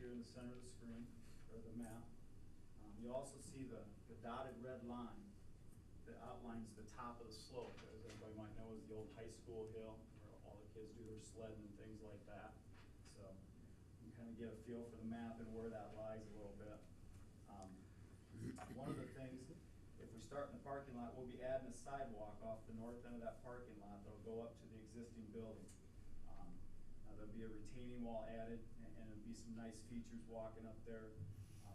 here in the center of the screen, or the map. You also see the dotted red line that outlines the top of the slope, as everybody might know is the old high school hill, where all the kids do their sledding and things like that. So you can kind of get a feel for the map and where that lies a little bit. One of the things, if we start in the parking lot, we'll be adding a sidewalk off the north end of that parking lot that'll go up to the existing building. There'll be a retaining wall added, and there'll be some nice features walking up there.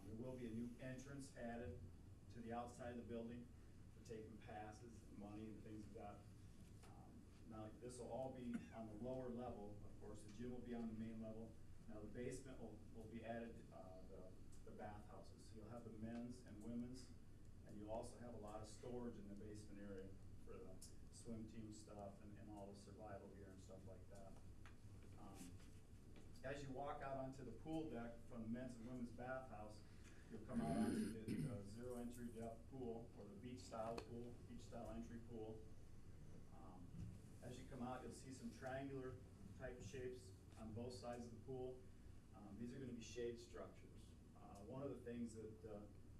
There will be a new entrance added to the outside of the building for taking passes and money and things like that. Now, this will all be on the lower level. Of course, the gym will be on the main level. Now, the basement will be added, the bathhouses. So you'll have the men's and women's, and you'll also have a lot of storage in the basement area for the swim team stuff and all the survival gear and stuff like that. As you walk out onto the pool deck from the men's and women's bathhouse, you'll come out onto the zero entry depth pool, or the beach style pool, beach style entry pool. As you come out, you'll see some triangular type shapes on both sides of the pool. These are going to be shade structures. One of the things that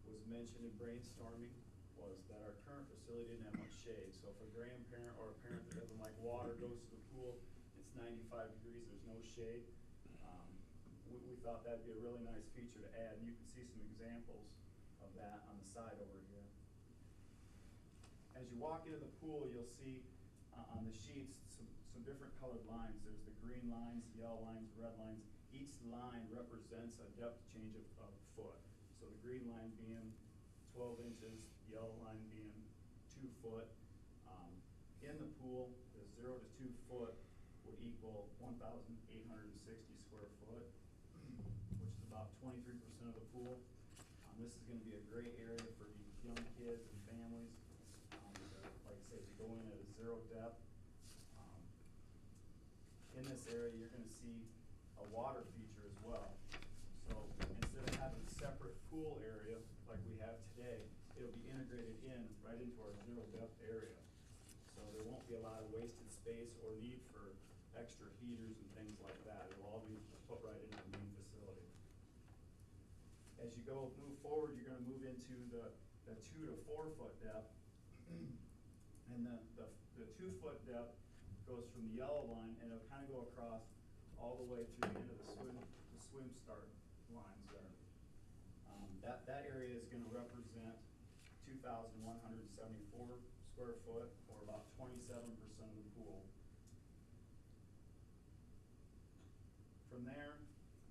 was mentioned in brainstorming was that our current facility didn't have much shade. So if a grandparent or a parent that doesn't like water goes to the pool, it's 95 degrees, there's no shade. We thought that'd be a really nice feature to add, and you can see some examples of that on the side over here. As you walk into the pool, you'll see on the sheets some different colored lines. There's the green lines, yellow lines, red lines. Each line represents a depth change of a foot. So the green line being 12 inches, yellow line being 2 foot. In the pool, the 0 to 2 foot would equal 1,860 square foot, which is about 23% of the pool. This is going to be a great area for young kids and families. Like I said, to go in at a 0 depth. In this area, you're going to see a water feature as well. So instead of having a separate pool area like we have today, it'll be integrated right into our 0 depth area. So there won't be a lot of wasted space or need for extra heaters and things like that. It'll all be put right into the main facility. As you move forward, you're going to move into the 2 to 4 foot depth. And the 2 foot depth goes from the yellow line, and it'll kind of go across all the way to the end of the swim start lines there. That area is going to represent 2,174 square foot, or about 27% of the pool. From there,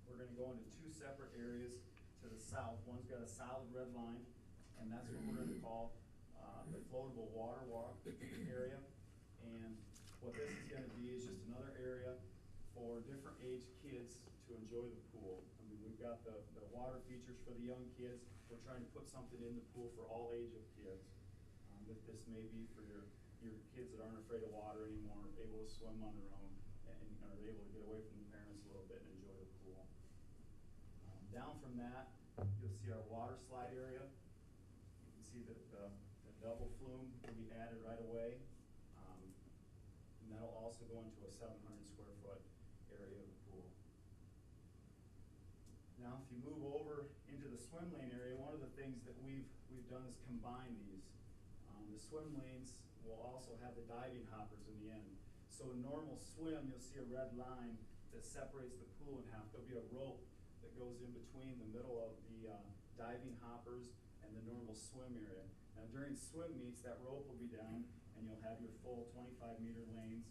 we're going to go into 2 separate areas to the south. One's got a solid red line, and that's what we're going to call the floatable water walk area. And what this is going to be is just another area for different age kids to enjoy the pool. I mean, we've got the water features for the young kids. We're trying to put something in the pool for all age of kids. This may be for your kids that aren't afraid of water anymore, able to swim on their own, and are able to get away from the parents a little bit and enjoy the pool. Down from that, you'll see our water slide area. You can see that the double flume will be added right away. And that'll also go into a 700 square foot area of the pool. Now, if you move over into the swim lane area, one of the things that we've done is combine these. The swim lanes will also have the diving hoppers in the end. So in normal swim, you'll see a red line that separates the pool in half. There'll be a rope that goes in between the middle of the diving hoppers and the normal swim area. Now during swim meets, that rope will be down, and you'll have your full 25-meter lanes,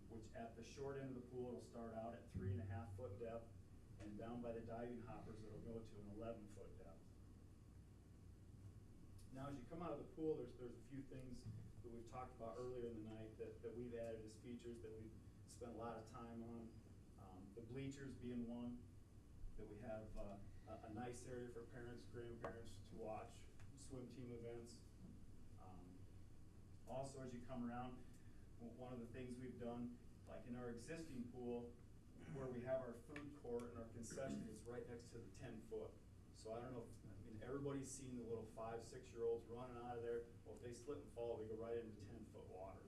which at the short end of the pool, it'll start out at 3.5 foot depth, and down by the diving hoppers, it'll go to an 11-foot depth. Now, as you come out of the pool, there's a few things that we've talked about earlier in the night that we've added as features that we've spent a lot of time on. The bleachers being one, that we have a nice area for parents, grandparents to watch swim team events. Also, as you come around, one of the things we've done, like in our existing pool, where we have our food court and our concession, is right next to the 10-foot. So I don't know if everybody's seen the little 5-, 6-year-olds running out of there. Well, if they slip and fall, we go right into 10-foot water.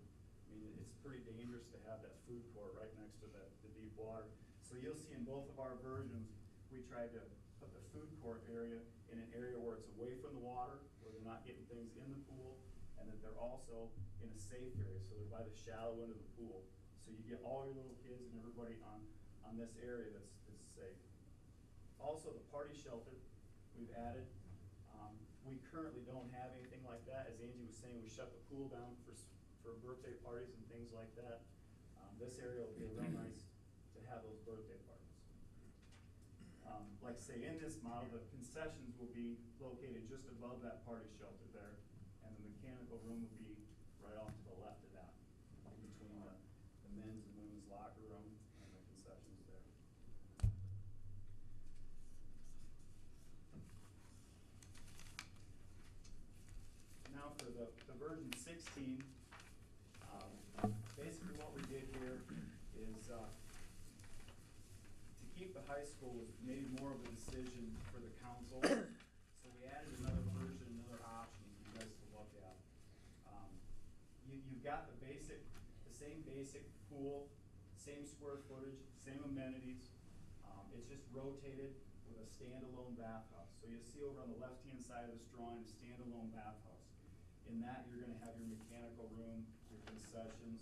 I mean, it's pretty dangerous to have that food court right next to the deep water. So you'll see in both of our versions, we tried to put the food court area in an area where it's away from the water, where they're not getting things in the pool, and that they're also in a safe area, so they're by the shallow end of the pool. So you get all your little kids and everybody on this area that's safe. Also, the party shelter we've added. We currently don't have anything like that. As Angie was saying, we shut the pool down for birthday parties and things like that. This area will be real nice to have those birthday parties. Like say in this model, the concessions will be located just above that party shelter there, and the mechanical room will be right off to the left of that, in between the men's and women's locker room and the concessions there. Now for the version 16, basically what we did here is to keep the high school was maybe more of a decision for the council. So we added another version, another option for you guys to look at. You've got the same basic pool, same square footage, same amenities. It's just rotated with a standalone bathhouse. So you see over on the left-hand side of this drawing, a standalone bathhouse. In that, you're going to have your mechanical room, your concessions.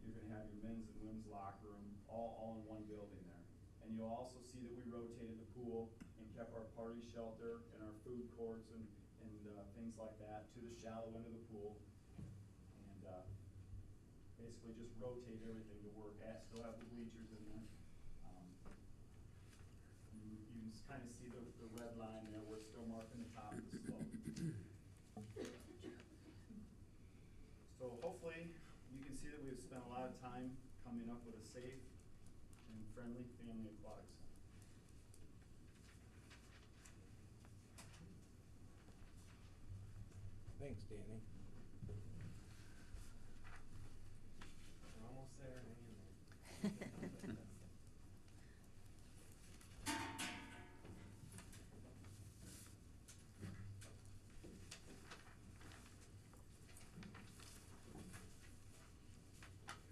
You're going to have your men's and women's locker room, all in one building there. And you'll also see that we rotated the pool and kept our party shelter and our food courts and things like that to the shallow end of the pool. And basically just rotate everything to work at. Still have the bleachers in there. You can kind of see the red line there. We're still marking the top of the slope. So hopefully you can see that we've spent a lot of time coming up with a safe and friendly family aquatic center. Thanks, Danny. We're almost there, hang in there.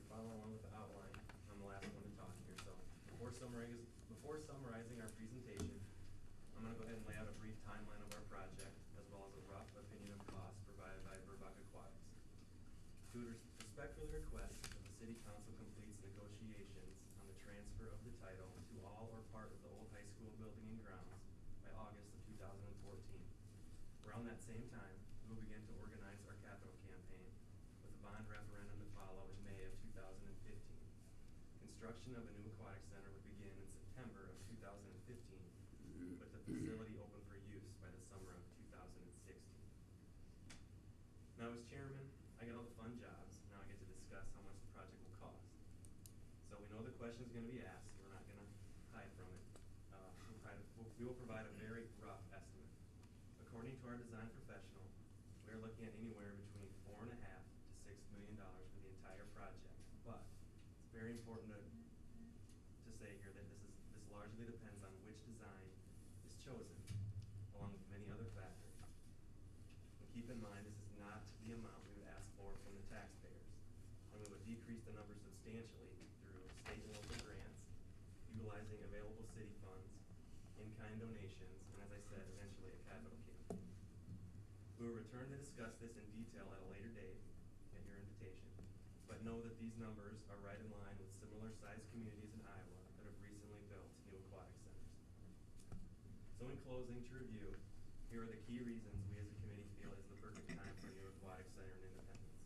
Following along with the outline, I'm the last one to talk here. So before summarizing our presentation, I'm going to go ahead and lay out a brief timeline of our project, as well as a rough opinion of costs provided by Burbach Aquatics. We would respectfully request that the City Council completes negotiations on the transfer of the title to all or part of the old high school building and grounds by August of 2014. Around that same time, we will begin to organize our capital campaign with a bond referendum to follow in May of 2015. Construction of a new aquatic center would begin in September of 2015, with the facility open for use by the summer of 2016. Now, as chairman, I get all the fun jobs. Now I get to discuss how much the project will cost. So we know the question is going to be asked. We're not going to hide from it. We will provide a very rough estimate. According to our design professional, we are looking at anywhere between $4.5 to $6 million for the entire project. But it's very important to say here that this largely depends on which design is chosen, along with many other factors. And keep in mind, this is not the amount we would ask for from the taxpayers, and we would decrease the number substantially through state and local grants, utilizing available city funds, in-kind donations, and as I said, eventually a capital campaign. We will return to discuss this in detail at a later date at your invitation, but know that these numbers are right in line with similar sized communities in Iowa that have recently built new aquatic centers. So in closing, to review, here are the key reasons we as a committee feel is the perfect time for a new aquatic center in Independence.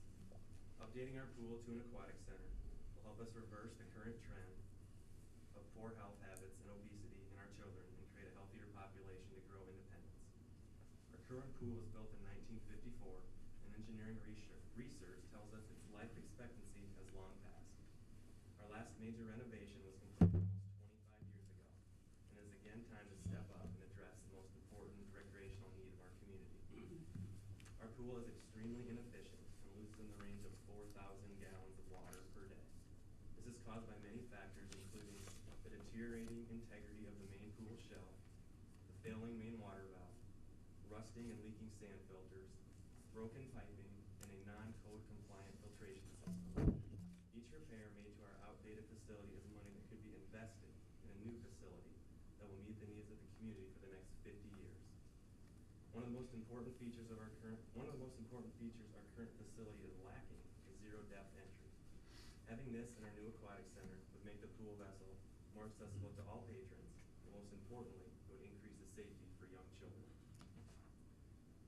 Updating our pool to an aquatic center will help us reverse the current trend of poor health habits and obesity in our children and create a healthier population to grow Independence. Our current pool was built in 1954, and engineering research tells us its life expectancy has long passed. Our last major renovation was completed almost 25 years ago, and it is again time to step up and address the most important recreational need of our community. Our pool is extremely inefficient and loses in the range of 4,000 gallons of water per day. This is caused by many factors, including the deteriorating integrity of the main pool shell, the failing main water valve, rusting and leaking sand filters, broken piping, and a non-code compliant filtration system. Each repair made to our outdated facility is money that could be invested in a new facility community for the next 50 years. One of the most important features our current facility is lacking is zero depth entry. Having this in our new aquatic center would make the pool vessel more accessible to all patrons, and most importantly, it would increase the safety for young children.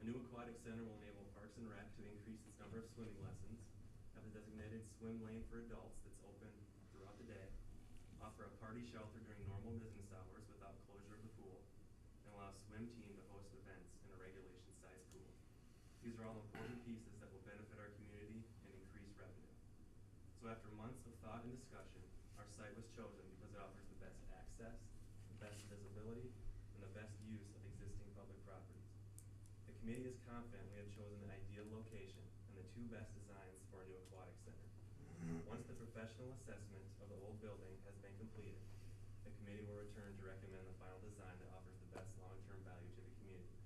A new aquatic center will enable Parks and Rec to increase its number of swimming lessons, have a designated swim lane for adults that's open throughout the day, offer a party shelter during normal business hours without closure of the pool, and allow swim team to host events in a regulation-sized pool. These are all important pieces that will benefit our community and increase revenue. So after months of thought and discussion, our site was chosen because it offers the best access, the best visibility, and the best use of existing public properties. The committee is confident we have chosen the ideal location and the two best designs for a new aquatic center. Once the professional assessment of the old building has been completed, the committee will return to recommend the final design that offers the best long-term value to the community.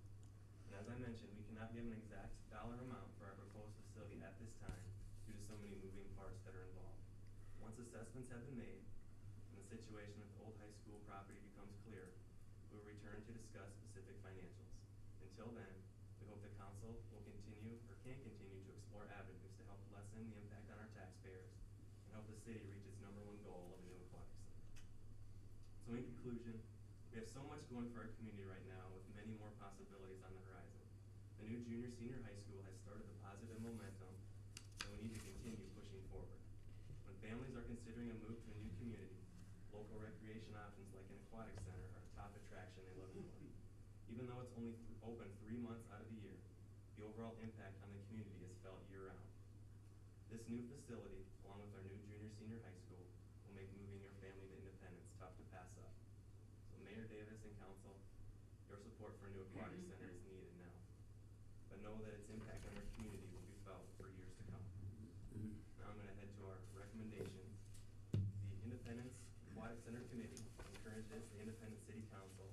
And as I mentioned, we cannot give an exact dollar amount for our proposed facility at this time due to so many moving parts that are involved. Once assessments have been made and the situation with the old high school property becomes clear, we will return to discuss specific financials. Until then, we hope the council will continue or can continue to explore avenues to help lessen the impact on our taxpayers and help the city reach its #1 goal of a new aquatic center. So in conclusion, we have so much going for our community right now with many more possibilities on the horizon. The new junior-senior high school has started the positive momentum, and we need to continue pushing forward. When families are considering a move to a new community, local recreation options like an aquatic center are a top attraction they look for. Even though it's only open 3 months out of the year, the overall impact on the community is felt year-round. This new facility, along with our new junior-senior high school, will make moving your family to Independence tough to pass up. So Mayor Davis and Council, your support for a new aquatic center is needed now. But know that its impact on our community will be felt for years to come. Now I'm going to head to our recommendations. The Independence Aquatic Center Committee encourages the Independence City Council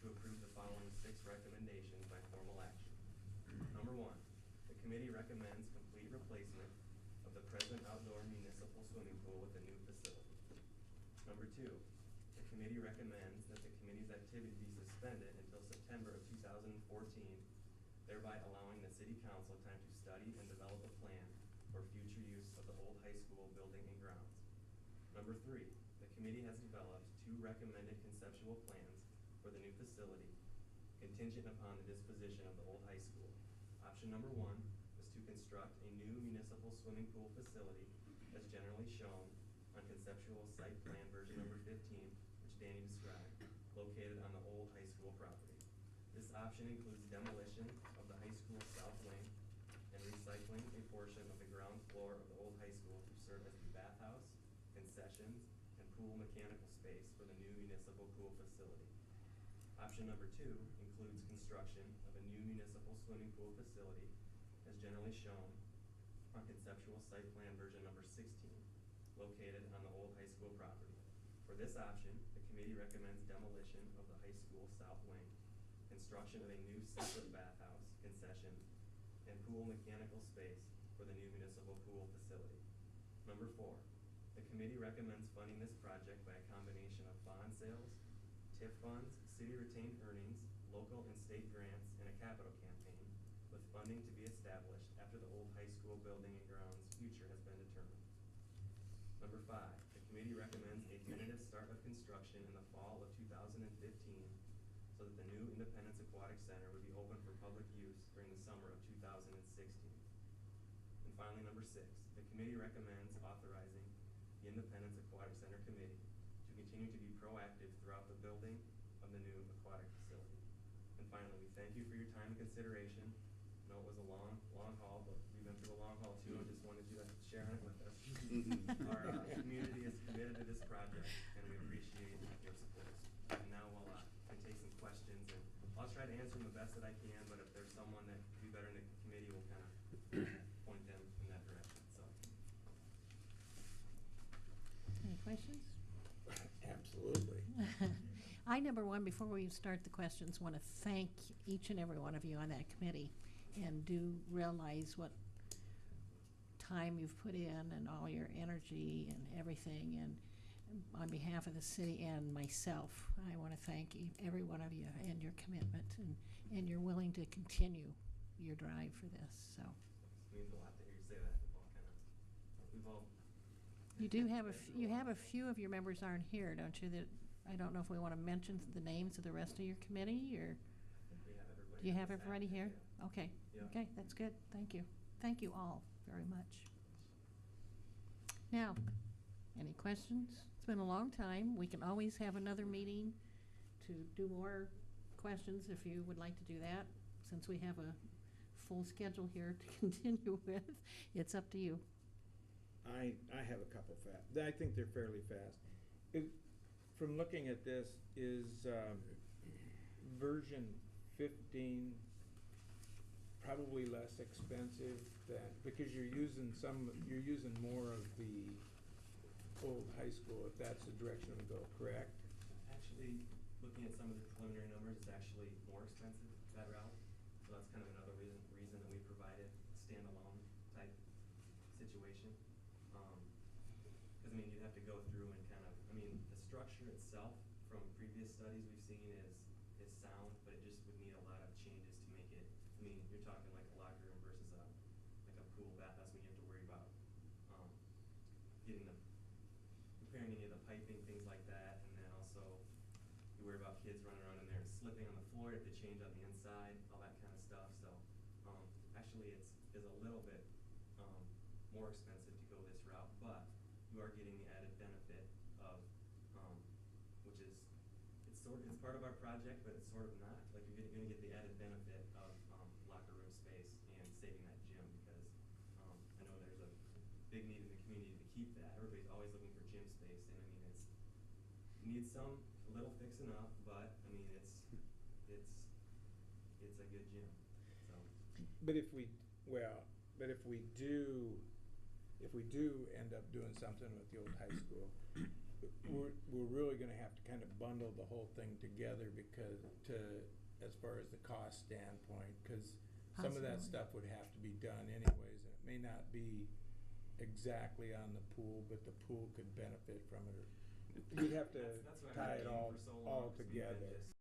to approve the following 6 recommendations by formal action. Number 1, the committee recommends complete replacement of the present outdoor municipal swimming pool with a new facility. Number 2, the committee recommends that the committee's activity be suspended until September of 2014, thereby allowing the city council time to study and develop a plan for future use of the old high school building and grounds. Number 3, the committee has developed 2 recommended conceptual plans for the new facility, contingent upon the disposition of the old high school. Option number 1 was to construct a new municipal swimming pool facility as generally shown on conceptual site plan version number 15, which Danny described, located on the old high school property. This option includes demolition of the high school south wing and recycling a portion of the ground floor of the old high school to serve as the bathhouse, concessions, and pool mechanical space for the new municipal pool facility. Option number 2 includes construction of a new municipal swimming pool facility as generally shown on conceptual site plan version number 16, located on the old high school property. For this option, the committee recommends demolition of the high school south wing, construction of a new separate bathhouse, concession, and pool mechanical space for the new municipal pool facility. Number 4, the committee recommends funding this project by a combination of bond sales, TIF funds, city retained earnings, local and state grants, and a capital campaign, with funding to be established after the old high school building and grounds future has been determined. Number 5, the committee recommends a tentative start of construction in the fall of 2015 so that the new Independence Aquatic Center would be open for public use during the summer of 2016. And finally, number 6, the committee recommends authorizing the Independence Aquatic Center Committee to continue to be proactive throughout the building of the new aquatic facility. And finally, we thank you for your time and consideration. I know it was a long haul, but we've been through the long haul too. I just wanted you to share in it with us. Our community is committed to this project, and we appreciate your support. And now we'll can take some questions, and I'll try to answer them the best that I can, but if there's someone that could be better in the committee, we'll kind of point them in that direction. So. Any questions? Absolutely. I, number one, before we start the questions, want to thank each and every one of you on that committee, and do realize what time you've put in and all your energy and everything, and on behalf of the city and myself, I want to thank every one of you and your commitment and you're willing to continue your drive for this, so. It means a lot to hear you say that. We've all. You do have you have a few of your members aren't here, don't you? That I don't know if we want to mention the names of the rest of your committee, or We have everybody. do you on have the everybody staff, here? yeah. Okay, Yeah. okay, that's good. Thank you. Thank you all very much. Now, any questions? It's been a long time. We can always have another meeting to do more questions if you would like to do that, since we have a full schedule here to continue with. It's up to you. I have a couple I think they're fairly fast. From looking at this, is version 15 probably less expensive than, because you're using more of the old high school, if that's the direction we go, correct? Actually, looking at some of the preliminary numbers, it's actually more expensive, that route. So that's kind of another reason that we provided a standalone type situation. Because, I mean, you'd have to go through and kind of, I mean, the structure itself from previous studies we've seen is sound, but it just would need a lot of changes to make it, I mean, you're talking like a locker room versus like a pool bath, that's when you have to worry about, repairing any of the piping, things like that, and then also you worry about kids running around in there and slipping on the floor if they change on the inside, all that kind of stuff, so, actually is a little bit, more expensive to go this route, but you are getting the added benefit of, which is, it's part of our project, but it's sort of not, like you're gonna get the added benefit of, locker room space and saving that gym, because, I know there's a big need in the community to keep that, everybody's always looking for gym space, and I mean, it needs some, a little fixing up, but, I mean, it's a good gym, so. But if we do end up doing something with the old high school, we're really gonna have to kind of bundle the whole thing together as far as the cost standpoint, because some of that Possibly. stuff would have to be done anyways, and it may not be exactly on the pool, but the pool could benefit from it. We'd have to That's what tie I've it been all for so long, is we've been together. just